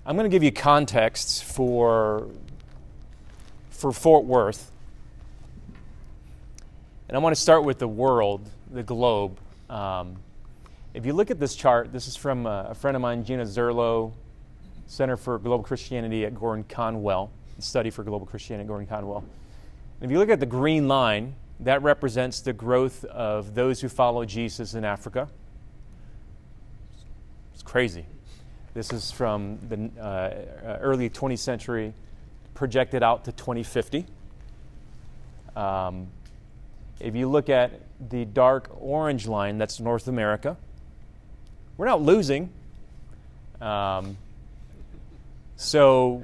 I'm going to give you context for Fort Worth. And I want to start with the world, the globe. If you look at this chart, this is from a friend of mine, Gina Zerlo, Center for Global Christianity at Gordon Conwell, Study for Global Christianity at Gordon Conwell. If you look at the green line, that represents the growth of those who follow Jesus in Africa. It's crazy. This is from the early 20th century, projected out to 2050. If you look at the dark orange line, that's North America. We're not losing. So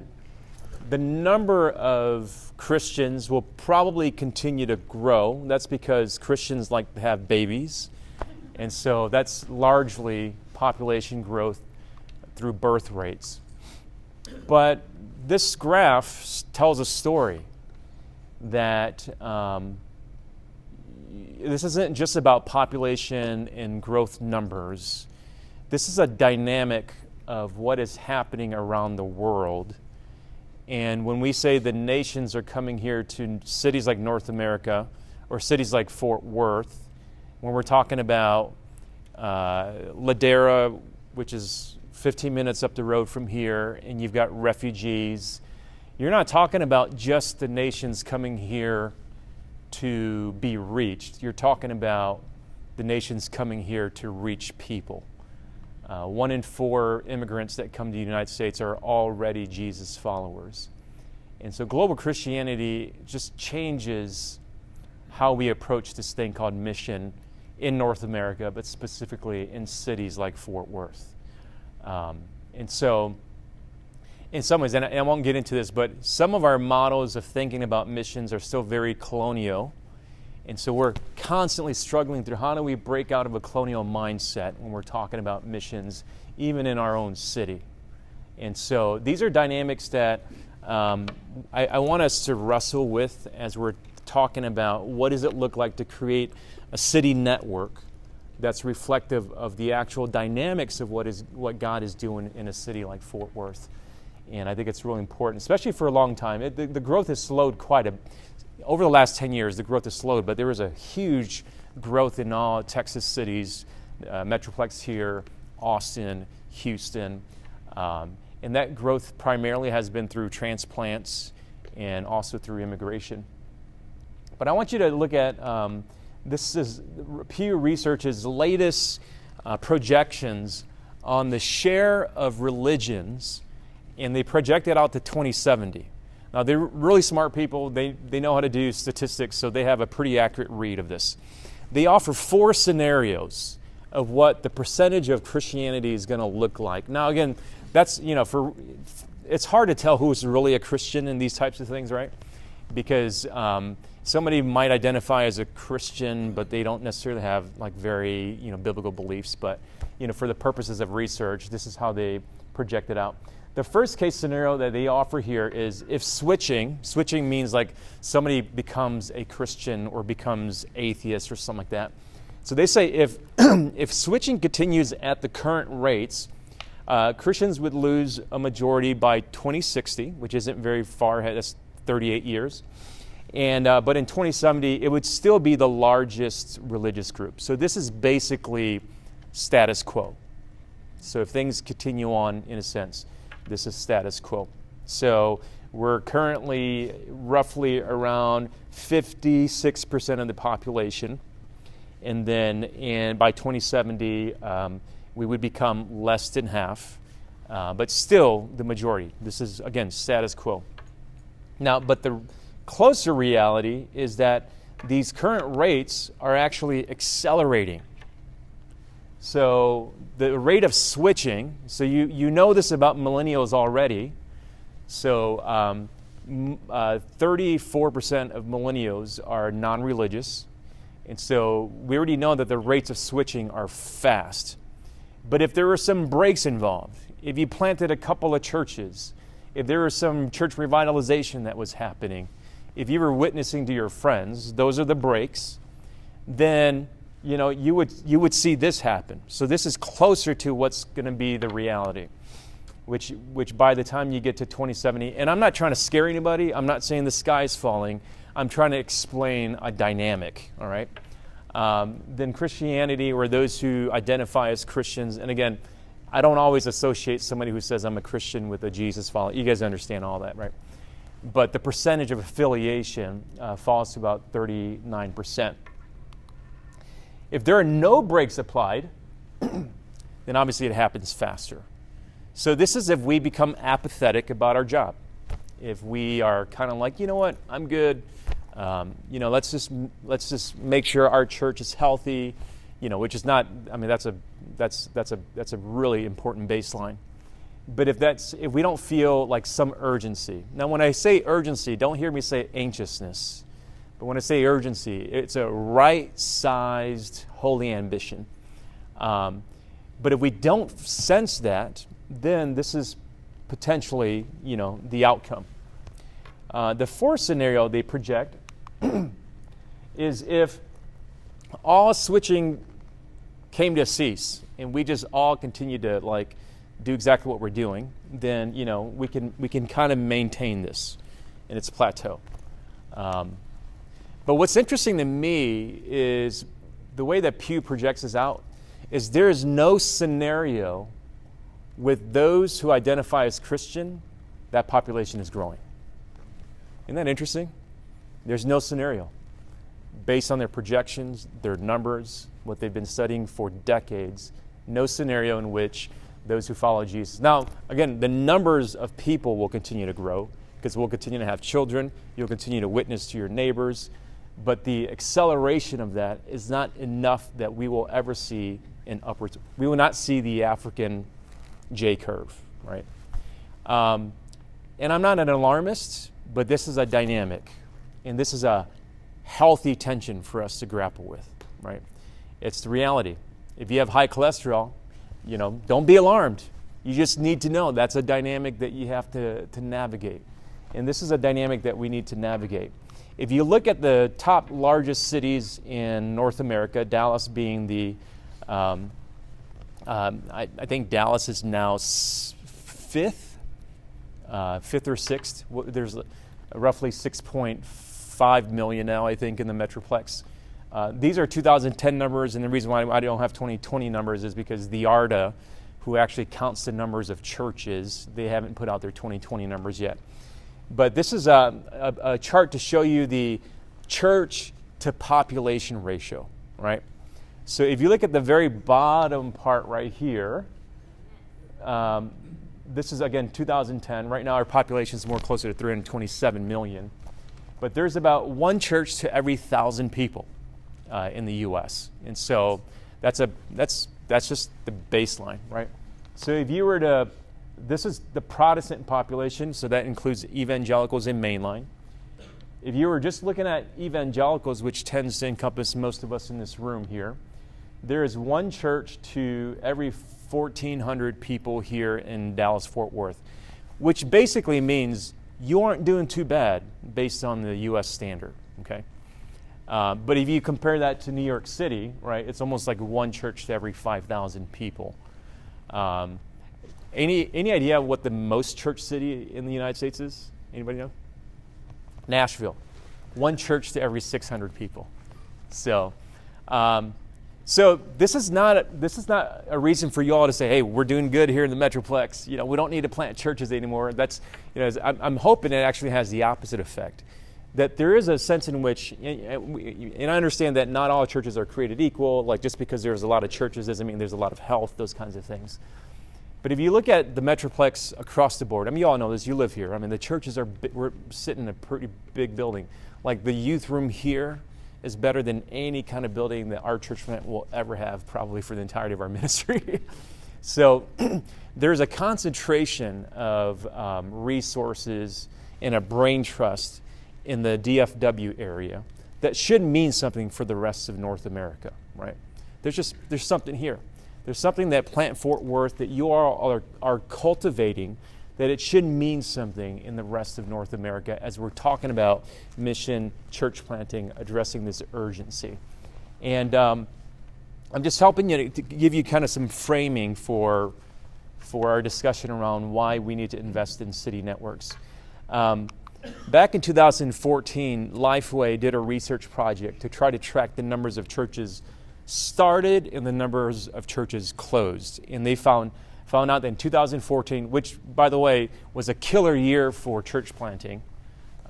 the number of Christians will probably continue to grow. That's because Christians like to have babies. And so that's largely population growth through birth rates. But this graph tells a story that this isn't just about population and growth numbers. This is a dynamic of what is happening around the world. And when we say the nations are coming here to cities like North America or cities like Fort Worth, when we're talking about Ladera, which is 15 minutes up the road from here, and you've got refugees, you're not talking about just the nations coming here to be reached. You're talking about the nations coming here to reach people. 1 in 4 immigrants that come to the United States are already Jesus followers. And so global Christianity just changes how we approach this thing called mission in North America, but specifically in cities like Fort Worth. And so in some ways, and I won't get into this, but some of our models of thinking about missions are still very colonial. And so we're constantly struggling through how do we break out of a colonial mindset when we're talking about missions, even in our own city. And so these are dynamics that I want us to wrestle with as we're talking about what does it look like to create a city network that's reflective of the actual dynamics of what God is doing in a city like Fort Worth. And I think it's really important, especially for a long time. The growth has slowed over the last 10 years, the growth has slowed, but there was a huge growth in all Texas cities, Metroplex here, Austin, Houston. And that growth primarily has been through transplants and also through immigration. But I want you to look at, this is Pew Research's latest projections on the share of religions, and they project it out to 2070. Now, they're really smart people. They know how to do statistics, so they have a pretty accurate read of this. They offer 4 scenarios of what the percentage of Christianity is going to look like. Now, again, that's, it's hard to tell who's really a Christian in these types of things, right? Because somebody might identify as a Christian, but they don't necessarily have very, biblical beliefs. But, for the purposes of research, this is how they project it out. The first case scenario that they offer here is if switching means like somebody becomes a Christian or becomes atheist or something like that. So they say if switching continues at the current rates, Christians would lose a majority by 2060, which isn't very far ahead. That's 38 years. And but in 2070, it would still be the largest religious group. So this is basically status quo. So if things continue on, in a sense, this is status quo. So we're currently roughly around 56% of the population. And then by 2070, we would become less than half, but still the majority. This is, again, status quo. Now, but the closer reality is that these current rates are actually accelerating. So the rate of switching, so you know this about millennials already. So 34% of millennials are non-religious. And so we already know that the rates of switching are fast. But if there were some breaks involved, if you planted a couple of churches, if there was some church revitalization that was happening, if you were witnessing to your friends, those are the breaks, then you would see this happen. So this is closer to what's going to be the reality. which by the time you get to 2070, and I'm not trying to scare anybody, I'm not saying the sky is falling, I'm trying to explain a dynamic, all right? Then Christianity, or those who identify as Christians, and again, I don't always associate somebody who says I'm a Christian with a Jesus follower. You guys understand all that, right? But the percentage of affiliation falls to about 39%. If there are no brakes applied, then obviously it happens faster. So this is if we become apathetic about our job. If we are kind of like, you know what, I'm good. Let's just make sure our church is healthy. Which is not. I mean, that's a really important baseline. But if we don't feel like some urgency. Now, when I say urgency, don't hear me say anxiousness. But when I say urgency, it's a right-sized holy ambition. But if we don't sense that, then this is potentially, the outcome. The fourth scenario they project is if all switching came to cease and we just all continue to do exactly what we're doing, then we can kind of maintain this in its plateau. But what's interesting to me is the way that Pew projects this out is there is no scenario with those who identify as Christian that population is growing. Isn't that interesting? There's no scenario. Based on their projections, their numbers, what they've been studying for decades, no scenario in which those who follow Jesus. Now, again, the numbers of people will continue to grow because we'll continue to have children, you'll continue to witness to your neighbors, but the acceleration of that is not enough that we will ever see an upwards. We will not see the African J curve, right? And I'm not an alarmist, but this is a dynamic, and this is a healthy tension for us to grapple with, right? It's the reality. If you have high cholesterol, don't be alarmed. You just need to know that's a dynamic that you have to navigate. And this is a dynamic that we need to navigate. If you look at the top largest cities in North America, Dallas being the, I think Dallas is now fifth or sixth. There's roughly 6.5 million now, I think, in the Metroplex. These are 2010 numbers, and the reason why I don't have 2020 numbers is because the ARDA, who actually counts the numbers of churches, they haven't put out their 2020 numbers yet. But this is a chart to show you the church to population ratio, right? So if you look at the very bottom part right here, this is, again, 2010. Right now our population is more closer to 327 million. But there's about one church to every 1,000 people in the U.S. And so that's just the baseline, right? So if you were to, this is the Protestant population, so that includes evangelicals and mainline. If you were just looking at evangelicals, which tends to encompass most of us in this room here, there is one church to every 1,400 people here in Dallas-Fort Worth, which basically means you aren't doing too bad based on the U.S. standard, okay? But if you compare that to New York City, right, it's almost like one church to every 5,000 people. Any idea what the most church city in the United States is? Anybody know? Nashville. One church to every 600 people. So this is not a reason for you all to say, hey, we're doing good here in the Metroplex. We don't need to plant churches anymore. That's, I'm hoping it actually has the opposite effect. That there is a sense in which, and I understand that not all churches are created equal. Like just because there's a lot of churches doesn't mean there's a lot of health, those kinds of things. But if you look at the Metroplex across the board, I mean, you all know this, you live here. I mean, the churches we're sitting in a pretty big building. Like the youth room here is better than any kind of building that our church plant will ever have, probably for the entirety of our ministry. So there's a concentration of resources and a brain trust in the DFW area that should mean something for the rest of North America, right? There's something here. There's something that Plant Fort Worth that you all are cultivating, that it should mean something in the rest of North America as we're talking about mission, church planting, addressing this urgency. And I'm just helping you to give you kind of some framing for for our discussion around why we need to invest in city networks. Back in 2014, Lifeway did a research project to try to track the numbers of churches started and the numbers of churches closed. And they found out that in 2014, which, by the way, was a killer year for church planting.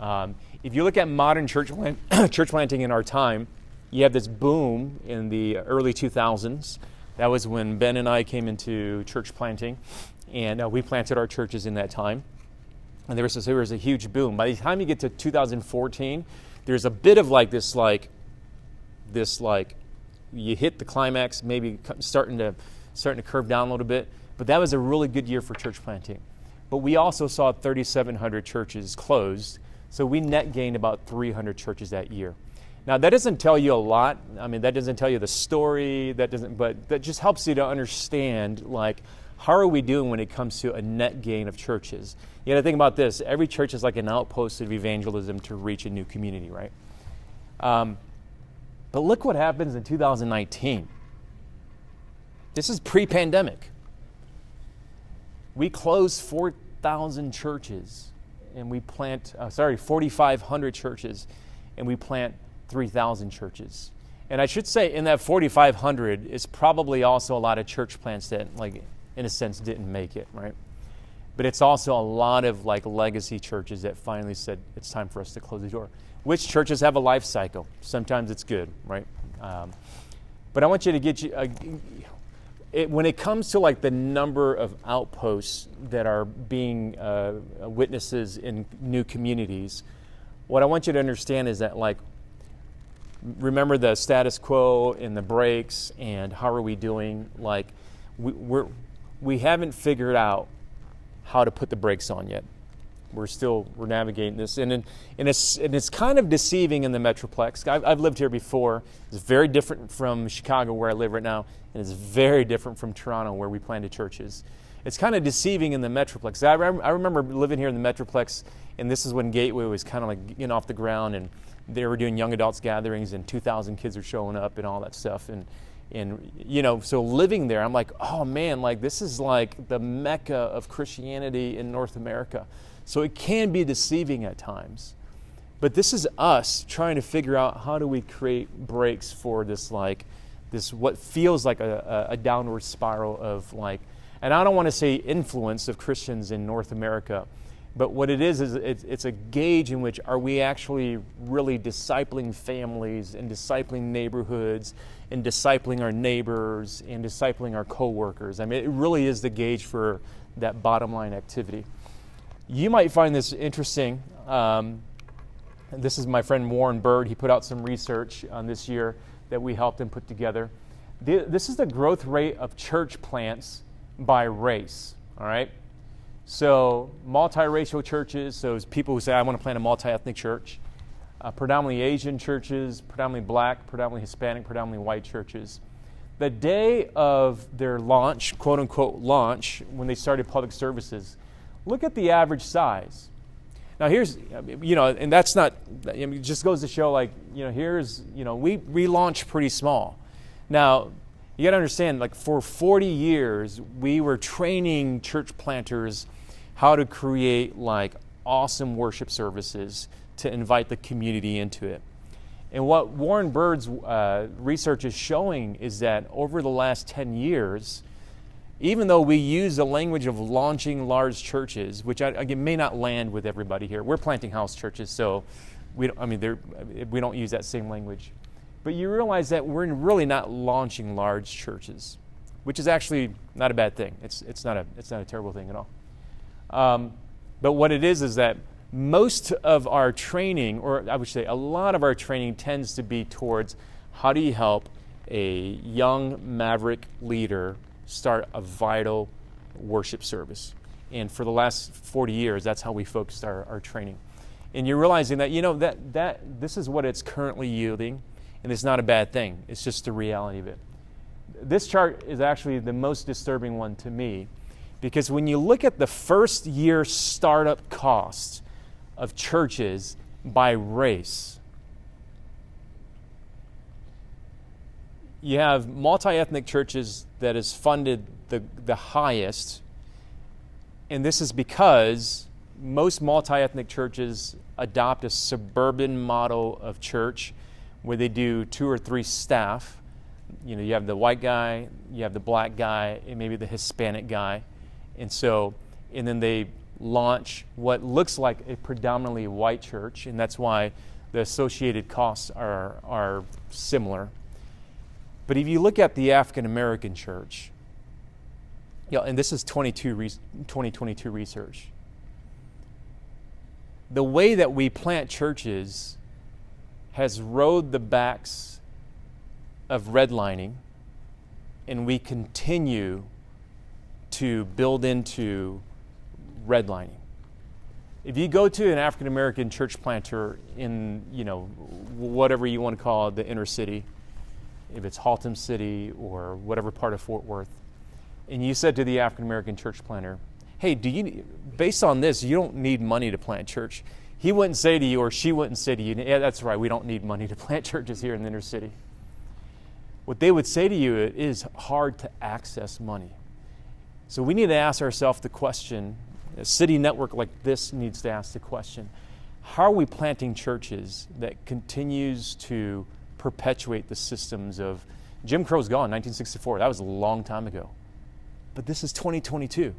If you look at modern church planting in our time, you have this boom in the early 2000s. That was when Ben and I came into church planting, and we planted our churches in that time. And there was a huge boom. By the time you get to 2014, there's a bit of this you hit the climax, maybe starting to curve down a little bit. But that was a really good year for church planting. But we also saw 3,700 churches closed, so we net gained about 300 churches that year. Now that doesn't tell you a lot. I mean, that doesn't tell you the story. But that just helps you to understand how are we doing when it comes to a net gain of churches. You got to think about this. Every church is like an outpost of evangelism to reach a new community, right? But look what happens in 2019. This is pre-pandemic. We close 4,000 churches, and we plant, 4,500 churches, and we plant 3,000 churches. And I should say in that 4,500 is probably also a lot of church plants that, in a sense, didn't make it, right? But it's also a lot of legacy churches that finally said it's time for us to close the door. Which churches have a life cycle. Sometimes it's good, right? But I want you to get when it comes to the number of outposts that are being witnesses in new communities, what I want you to understand is that remember the status quo and the breaks and how are we doing? We haven't figured out how to put the brakes on yet. We're navigating this, and it's kind of deceiving in the Metroplex. I've lived here before. It's very different from Chicago, where I live right now, and it's very different from Toronto, where we planted churches. It's kind of deceiving in the Metroplex. I remember living here in the Metroplex, and this is when Gateway was kind of getting off the ground, and they were doing young adults gatherings, and 2,000 kids were showing up, and all that stuff, and so living there, I'm like, oh man, this is the Mecca of Christianity in North America. So it can be deceiving at times. But this is us trying to figure out how do we create breaks for this what feels like a downward spiral of and I don't want to say influence of Christians in North America, but what it is it's a gauge in which are we actually really discipling families and discipling neighborhoods and discipling our neighbors and discipling our coworkers. I mean, it really is the gauge for that bottom line activity. You might find this interesting. This is my friend Warren Bird. He put out some research on this year that we helped him put together. This is the growth rate of church plants by race, all right? So multiracial churches, so it's people who say, I want to plant a multi-ethnic church. Predominantly Asian churches, predominantly black, predominantly Hispanic, predominantly white churches. The day of their launch, quote unquote launch, when they started public services, look at the average size. Now here's, and that's not, it just goes to show we launch pretty small. Now, you got to understand, for 40 years, we were training church planters how to create awesome worship services to invite the community into it. And what Warren Bird's research is showing is that over the last 10 years, even though we use the language of launching large churches, which again may not land with everybody here. We're planting house churches, so we don't use that same language. But you realize that we're really not launching large churches, which is actually not a bad thing. It's not a terrible thing at all. But what it is that most of our training, or I would say a lot of our training, tends to be towards how do you help a young maverick leader start a vital worship service. And for the last 40 years, that's how we focused our training. And you're realizing that, that this is what it's currently yielding, and it's not a bad thing. It's just the reality of it. This chart is actually the most disturbing one to me, because when you look at the first year startup cost of churches by race, you have multi-ethnic churches that is funded the highest, And this is because most multi-ethnic churches adopt a suburban model of church where they do 2 or 3 staff. You know, you have the white guy, you have the black guy, and maybe the Hispanic guy. And then they launch what looks like a predominantly white church, and that's why the associated costs are similar. But if you look at the African American church, and this is 2022 research, the way that we plant churches has rode the backs of redlining, and we continue to build into redlining. If you go to an African American church planter in, whatever you want to call it, the inner city, if it's Haltom City or whatever part of Fort Worth, and you said to the African American church planter, hey, based on this, you don't need money to plant church. He wouldn't say to you, or she wouldn't say to you, yeah, that's right, we don't need money to plant churches here in the inner city. What they would say to you, it is hard to access money. So we need to ask ourselves the question, a city network like this needs to ask the question, how are we planting churches that continues to perpetuate the systems of, Jim Crow's gone, 1964, that was a long time ago. But this is 2022,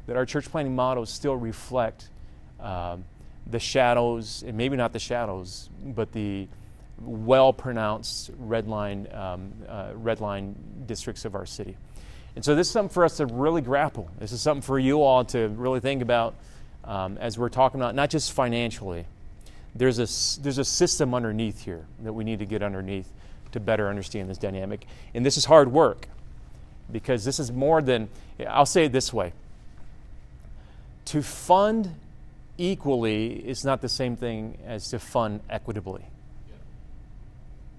that our church planting models still reflect the shadows, and maybe not the shadows, but the well-pronounced red line districts of our city. And so this is something for us to really grapple. This is something for you all to really think about as we're talking about, not just financially. There's a system underneath here that we need to get underneath to better understand this dynamic. And this is hard work, because this is more than, I'll say it this way. To fund equally is not the same thing as to fund equitably.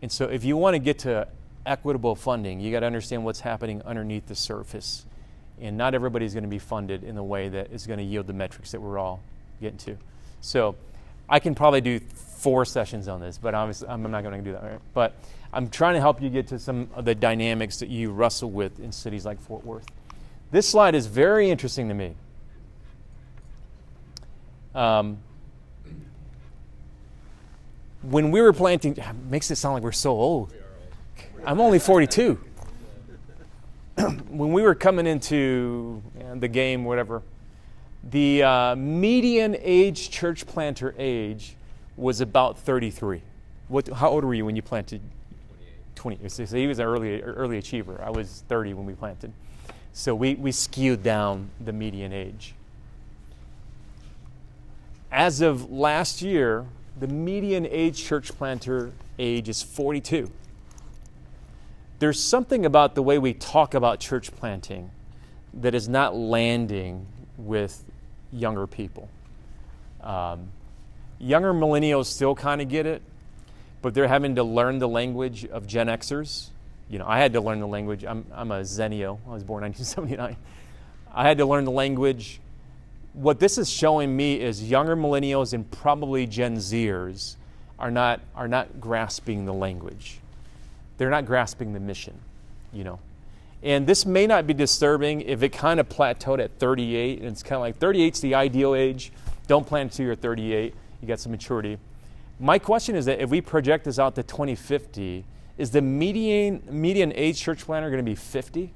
And so if you want to get to equitable funding, you got to understand what's happening underneath the surface. And not everybody's going to be funded in the way that is going to yield the metrics that we're all getting to. So I can probably do 4 sessions on this, but obviously I'm not going to do that. Right? But I'm trying to help you get to some of the dynamics that you wrestle with in cities like Fort Worth. This slide is very interesting to me. When we were planting, makes it sound like we're so old. I'm only 42. When we were coming into the game, whatever, the median age church planter age was about 33. How old were you when you planted? 28. So he was an early achiever. I was 30 when we planted. So we skewed down the median age. As of last year, the median age church planter age is 42. There's something about the way we talk about church planting that is not landing with younger people. Younger millennials still kind of get it, but they're having to learn the language of Gen Xers. I had to learn the language. I'm a Zennial. I was born in 1979. I had to learn the language. What this is showing me is younger millennials and probably Gen Zers are not grasping the language. They're not grasping the mission, And this may not be disturbing if it kind of plateaued at 38, and it's kind of like 38's the ideal age. Don't plan until you're 38. You got some maturity. My question is that if we project this out to 2050, is the median age church planter going to be 50?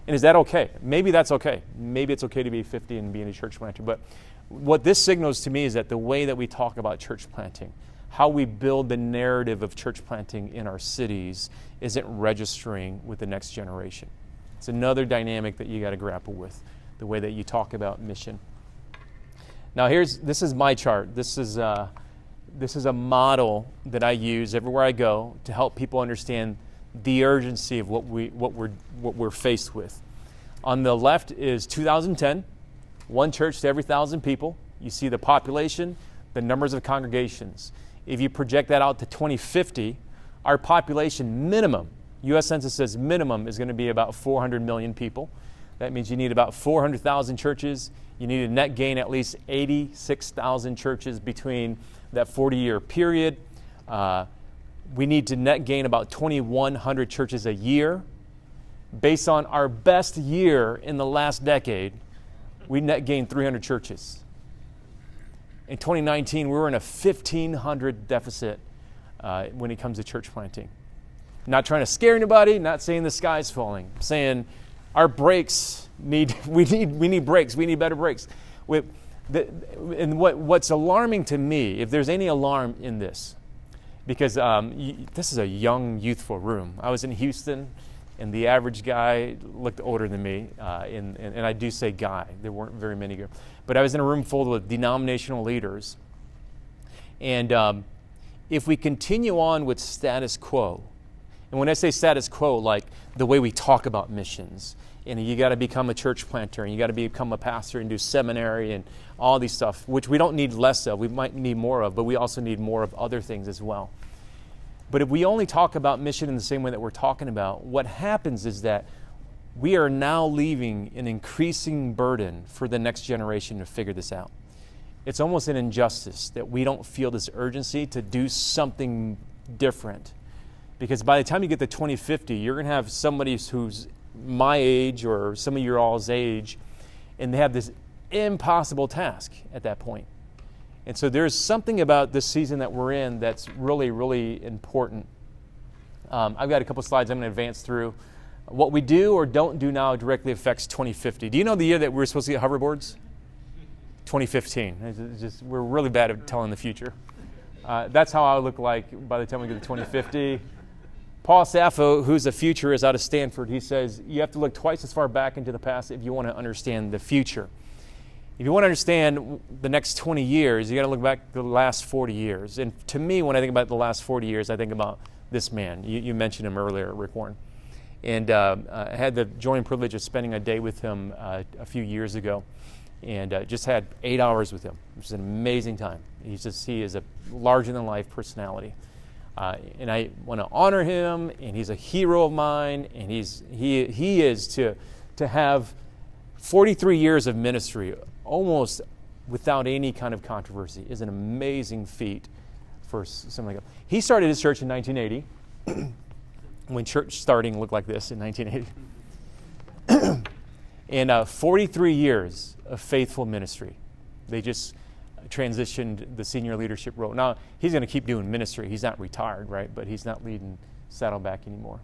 And is that okay? Maybe that's okay. Maybe it's okay to be 50 and being a church planter. But what this signals to me is that the way that we talk about church planting, how we build the narrative of church planting in our cities, isn't registering with the next generation. It's another dynamic that you got to grapple with, the way that you talk about mission. Now this is my chart. This is a model that I use everywhere I go to help people understand the urgency of what we're faced with. On the left is 2010, one church to every 1,000 people. You see the population, the numbers of congregations. If you project that out to 2050, our population minimum, U.S. Census says minimum, is going to be about 400 million people. That means you need about 400,000 churches. You need a net gain at least 86,000 churches between that 40-year period. We need to net gain about 2,100 churches a year. Based on our best year in the last decade, we net gained 300 churches. In 2019, we were in a 1,500 deficit when it comes to church planting. Not trying to scare anybody, not saying the sky's falling, saying our brakes we need brakes, we need better brakes. And what's alarming to me, if there's any alarm in this, because this is a young, youthful room. I was in Houston, and the average guy looked older than me, and I do say guy. There weren't very many. But I was in a room full of denominational leaders. And if we continue on with status quo, and when I say status quo, like the way we talk about missions, and you got to become a church planter, and you got to become a pastor and do seminary and all these stuff, which we don't need less of, we might need more of, but we also need more of other things as well. But if we only talk about mission in the same way that we're talking about, what happens is that we are now leaving an increasing burden for the next generation to figure this out. It's almost an injustice that we don't feel this urgency to do something different. Because by the time you get to 2050, you're going to have somebody who's my age or some of your all's age, and they have this impossible task at that point. And so there's something about this season that we're in that's really, really important. I've got a couple slides I'm going to advance through. What we do or don't do now directly affects 2050. Do you know the year that we're supposed to get hoverboards? 2015. We're really bad at telling the future. That's how I look like by the time we get to 2050. Paul Sappho, who's a futurist out of Stanford, he says, you have to look twice as far back into the past if you want to understand the future. If you want to understand the next 20 years, you got to look back the last 40 years. And to me, when I think about the last 40 years, I think about this man. You mentioned him earlier, Rick Warren. And I had the joy and privilege of spending a day with him a few years ago, and just had 8 hours with him, which is an amazing time. He is a larger-than-life personality. And I want to honor him, and he's a hero of mine, and he is to have 43 years of ministry almost without any kind of controversy is an amazing feat for something like that. He started his church in 1980, when church starting looked like this in 1980. And 43 years of faithful ministry. They just transitioned the senior leadership role. Now, he's going to keep doing ministry. He's not retired, right? But he's not leading Saddleback anymore.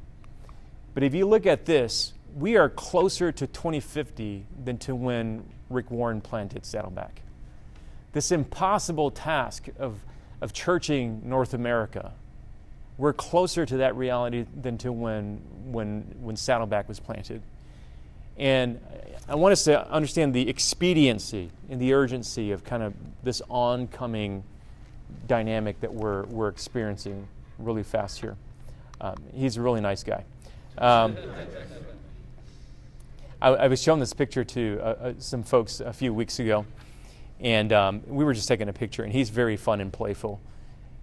But if you look at this, we are closer to 2050 than to when Rick Warren planted Saddleback. This impossible task of churching North America, we're closer to that reality than to when Saddleback was planted. And I want us to understand the expediency and the urgency of kind of this oncoming dynamic that we're experiencing really fast here. He's a really nice guy. I was showing this picture to some folks a few weeks ago, and we were just taking a picture, and he's very fun and playful.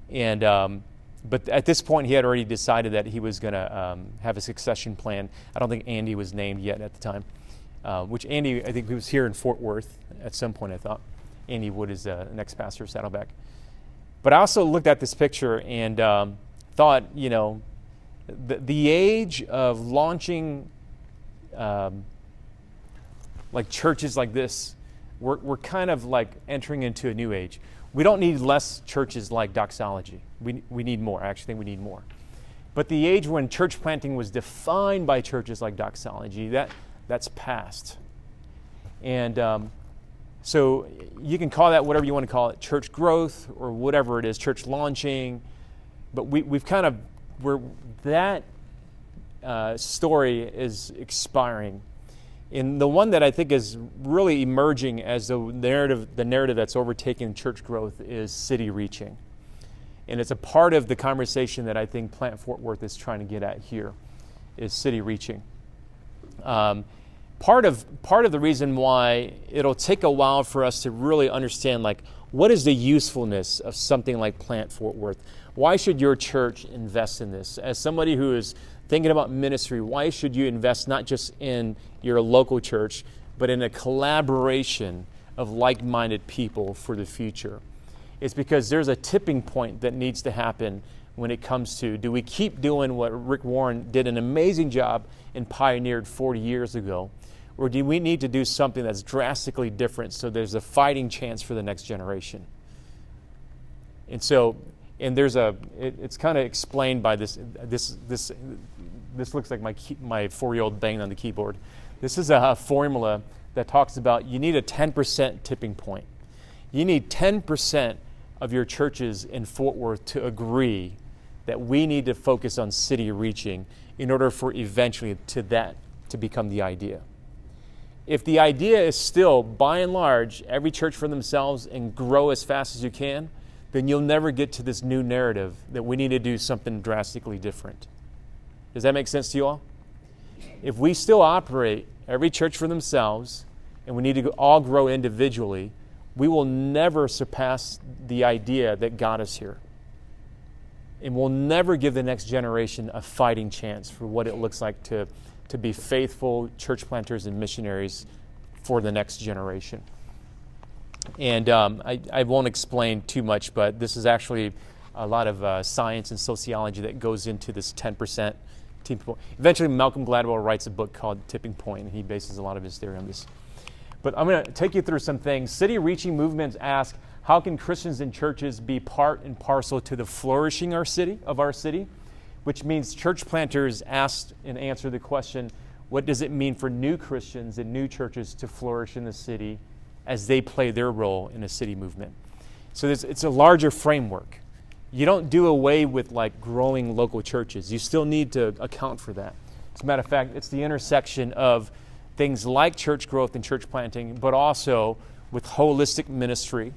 And but at this point, he had already decided that he was going to have a succession plan. I don't think Andy was named yet at the time, which Andy, I think he was here in Fort Worth at some point, I thought. Andy Wood is the next pastor of Saddleback. But I also looked at this picture and thought, the age of launching like churches like this, we're kind of like entering into a new age. We don't need less churches like Doxology. We need more. I actually think we need more. But the age when church planting was defined by churches like Doxology, that's past. And so you can call that whatever you want to call it, church growth or whatever it is, church launching. But that story is expiring. And the one that I think is really emerging as the narrative that's overtaking church growth is city reaching. And it's a part of the conversation that I think Plant Fort Worth is trying to get at here, is city reaching. Part of the reason why it'll take a while for us to really understand, like, what is the usefulness of something like Plant Fort Worth? Why should your church invest in this? As somebody who is thinking about ministry, why should you invest not just in your local church, but in a collaboration of like-minded people for the future? It's because there's a tipping point that needs to happen when it comes to, do we keep doing what Rick Warren did an amazing job and pioneered 40 years ago, or do we need to do something that's drastically different so there's a fighting chance for the next generation? And so, and there's it's kind of explained by this looks like my 4-year-old banging on the keyboard. This is a formula that talks about you need a 10% tipping point. You need 10% of your churches in Fort Worth to agree that we need to focus on city reaching in order for eventually to become the idea. If the idea is still, by and large, every church for themselves and grow as fast as you can, then you'll never get to this new narrative that we need to do something drastically different. Does that make sense to you all? If we still operate every church for themselves and we need to all grow individually, we will never surpass the idea that got us here. And we'll never give the next generation a fighting chance for what it looks like to be faithful church planters and missionaries for the next generation. And I won't explain too much, but this is actually a lot of science and sociology that goes into this 10% tipping point. Eventually, Malcolm Gladwell writes a book called Tipping Point, and he bases a lot of his theory on this. But I'm going to take you through some things. City reaching movements ask, how can Christians and churches be part and parcel to the flourishing of our city? Which means church planters asked and answer the question, what does it mean for new Christians and new churches to flourish in the city as they play their role in a city movement? So it's a larger framework. You don't do away with like growing local churches. You still need to account for that. As a matter of fact, it's the intersection of things like church growth and church planting, but also with holistic ministry.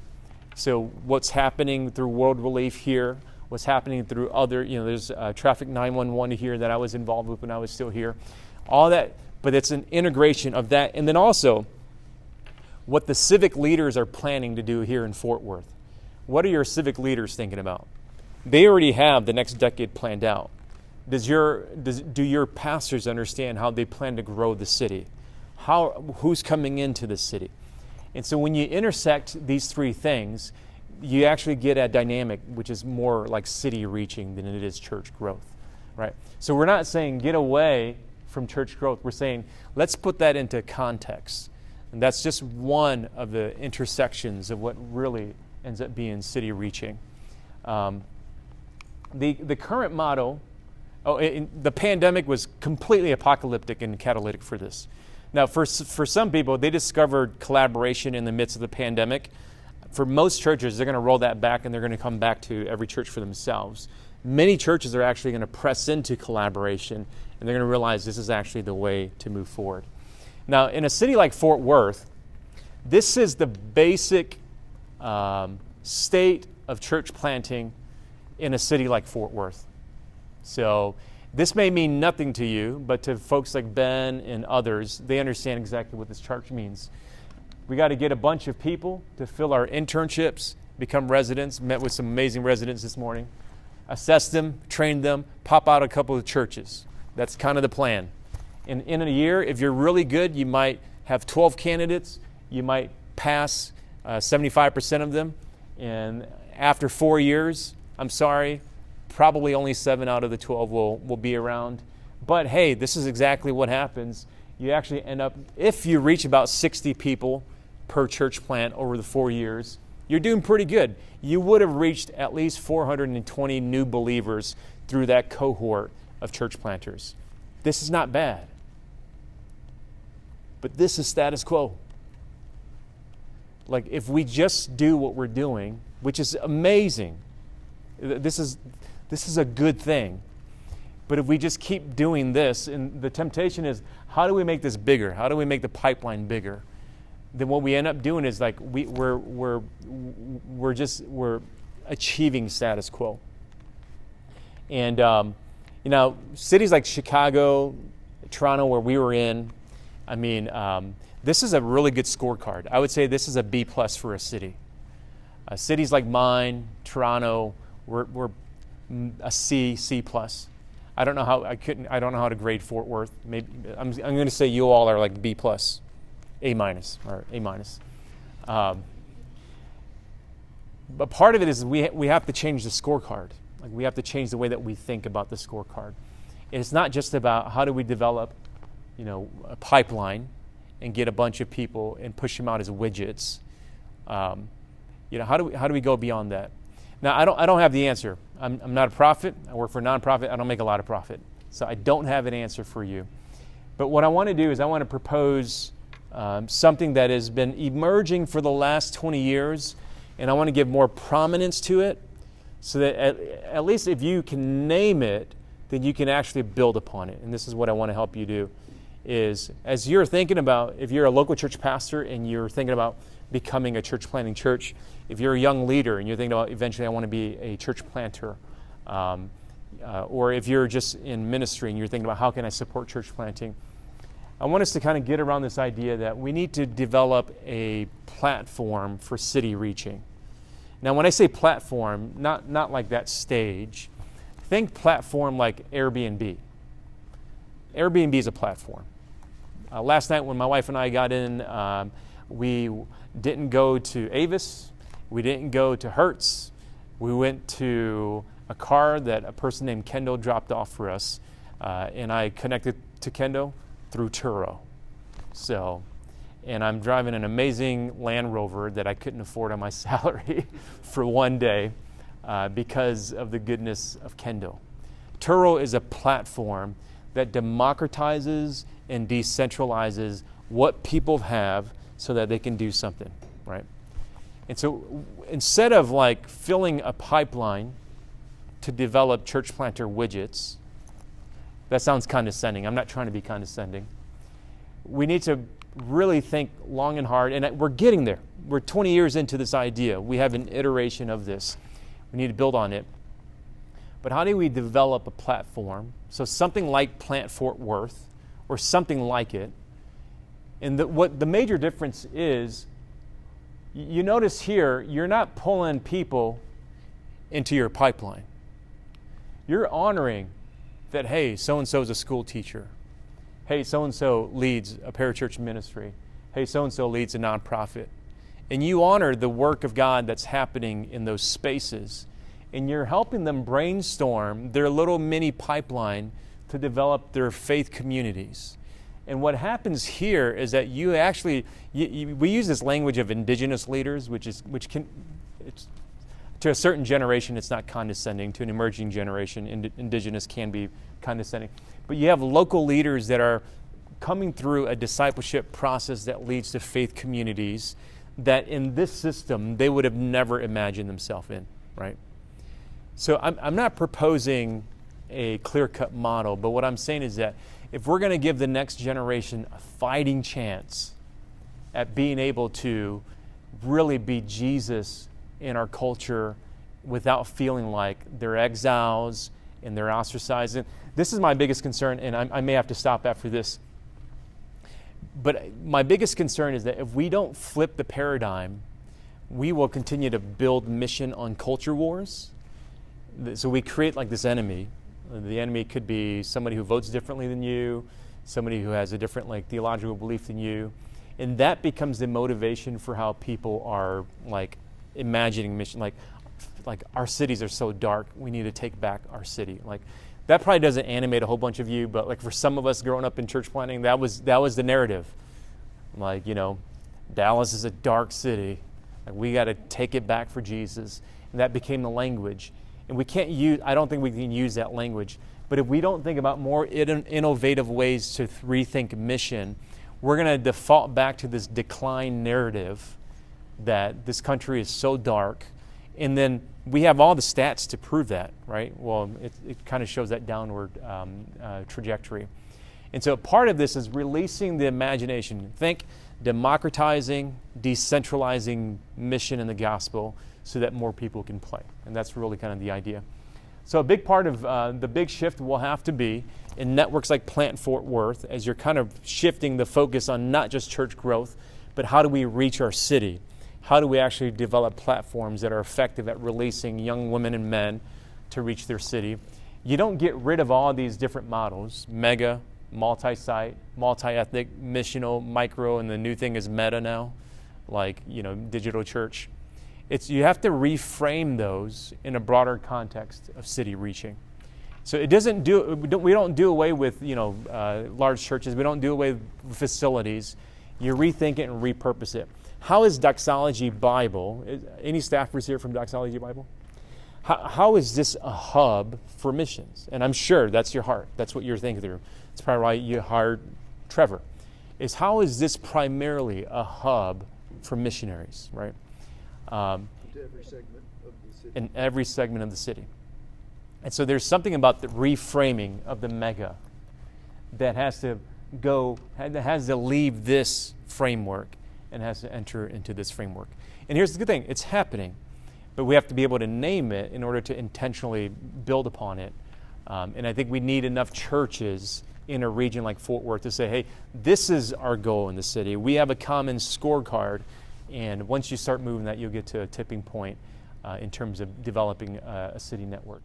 So what's happening through World Relief here, what's happening through other, there's Traffic 911 here that I was involved with when I was still here. All that, but it's an integration of that. And then also what the civic leaders are planning to do here in Fort Worth. What are your civic leaders thinking about? They already have the next decade planned out. Do your pastors understand how they plan to grow the city? Who's coming into the city? And so when you intersect these three things, you actually get a dynamic which is more like city reaching than it is church growth, right? So we're not saying get away from church growth. We're saying let's put that into context. And that's just one of the intersections of what really ends up being city reaching. The current motto, the pandemic was completely apocalyptic and catalytic for this. Now, for some people, they discovered collaboration in the midst of the pandemic. For most churches, they're going to roll that back and they're going to come back to every church for themselves. Many churches are actually going to press into collaboration and they're going to realize this is actually the way to move forward. Now, in a city like Fort Worth, this is the basic state of church planting in a city like Fort Worth. So this may mean nothing to you, but to folks like Ben and others, they understand exactly what this chart means. We got to get a bunch of people to fill our internships, become residents. Met with some amazing residents this morning. Assess them, train them, pop out a couple of churches. That's kind of the plan. And in a year, if you're really good, you might have 12 candidates. You might pass 75% of them. And after 4 years, I'm sorry, probably only 7 out of the 12 will be around. But hey, this is exactly what happens. You actually end up, if you reach about 60 people per church plant over the 4 years, you're doing pretty good. You would have reached at least 420 new believers through that cohort of church planters. This is not bad. But this is status quo. Like if we just do what we're doing, which is amazing, this is a good thing. But if we just keep doing this, and the temptation is, how do we make this bigger? How do we make the pipeline bigger? Then what we end up doing is like we're achieving status quo. And cities like Chicago, Toronto, where we were in, this is a really good scorecard. I would say this is a B+ for a city. Cities like mine, Toronto, we're a C+. I don't know how to grade Fort Worth. Maybe I'm going to say you all are like B+, A- or A-. But part of it is we have to change the scorecard. Like we have to change the way that we think about the scorecard. It's not just about how do we develop, a pipeline and get a bunch of people and push them out as widgets. How do we go beyond that? Now, I don't have the answer. I'm not a prophet. I work for a nonprofit. I don't make a lot of profit, so I don't have an answer for you. But what I want to do is I want to propose something that has been emerging for the last 20 years, and I want to give more prominence to it, so that at least if you can name it, then you can actually build upon it. And this is what I want to help you do, is as you're thinking about, if you're a local church pastor and you're thinking about becoming a church planting church, if you're a young leader and you're thinking about eventually I want to be a church planter, or if you're just in ministry and you're thinking about how can I support church planting, I want us to kind of get around this idea that we need to develop a platform for city reaching. Now, when I say platform, not like that stage, think platform like Airbnb. Airbnb is a platform. Last night when my wife and I got in, we didn't go to Avis, we didn't go to Hertz, we went to a car that a person named Kendo dropped off for us, and I connected to Kendo through Turo. And I'm driving an amazing Land Rover that I couldn't afford on my salary for one day because of the goodness of Kendo. Turo is a platform that democratizes and decentralizes what people have so that they can do something, right? And so instead of like filling a pipeline to develop church planter widgets, that sounds condescending. I'm not trying to be condescending. We need to really think long and hard, and we're getting there. We're 20 years into this idea. We have an iteration of this. We need to build on it. But how do we develop a platform? So something like Plant Fort Worth or something like it. And what the major difference is, you notice here, you're not pulling people into your pipeline. You're honoring that, hey, so-and-so is a school teacher. Hey, so-and-so leads a parachurch ministry. Hey, so-and-so leads a nonprofit. And you honor the work of God that's happening in those spaces. And you're helping them brainstorm their little mini pipeline to develop their faith communities. And what happens here is that you actually, we use this language of indigenous leaders, it's, to a certain generation, it's not condescending. To an emerging generation, indigenous can be condescending. But you have local leaders that are coming through a discipleship process that leads to faith communities that in this system, they would have never imagined themselves in, right? So I'm not proposing a clear-cut model, but what I'm saying is that if we're going to give the next generation a fighting chance at being able to really be Jesus in our culture without feeling like they're exiles and they're ostracized. And this is my biggest concern, and I may have to stop after this. But my biggest concern is that if we don't flip the paradigm, we will continue to build mission on culture wars. So we create like this enemy. The enemy could be somebody who votes differently than you, somebody who has a different like theological belief than you, and that becomes the motivation for how people are like imagining mission. Like our cities are so dark, we need to take back our city. Like that probably doesn't animate a whole bunch of you, but like for some of us growing up in church planting, that was the narrative. Like, Dallas is a dark city. Like we got to take it back for Jesus, and that became the language. And I don't think we can use that language. But if we don't think about more innovative ways to rethink mission, we're going to default back to this decline narrative that this country is so dark. And then we have all the stats to prove that, right? Well, it kind of shows that downward trajectory. And so part of this is releasing the imagination. Think democratizing, decentralizing mission in the gospel so that more people can play. And that's really kind of the idea. So a big part of the big shift will have to be in networks like Plant Fort Worth, as you're kind of shifting the focus on not just church growth, but how do we reach our city? How do we actually develop platforms that are effective at releasing young women and men to reach their city? You don't get rid of all these different models, mega, multi-site, multi-ethnic, missional, micro, and the new thing is meta now, like, digital church. You have to reframe those in a broader context of city reaching. So we don't do away with large churches. We don't do away with facilities. You rethink it and repurpose it. How is Doxology Bible, any staffers here from Doxology Bible? How is this a hub for missions? And I'm sure that's your heart. That's what you're thinking through. It's probably why you hired Trevor. Is how is this primarily a hub for missionaries, right? Every segment of the city. In every segment of the city. And so there's something about the reframing of the mega that has to leave this framework and has to enter into this framework. And here's the good thing, it's happening, but we have to be able to name it in order to intentionally build upon it. And I think we need enough churches in a region like Fort Worth to say, hey, this is our goal in the city. We have a common scorecard, and once you start moving that, you'll get to a tipping point in terms of developing a city network.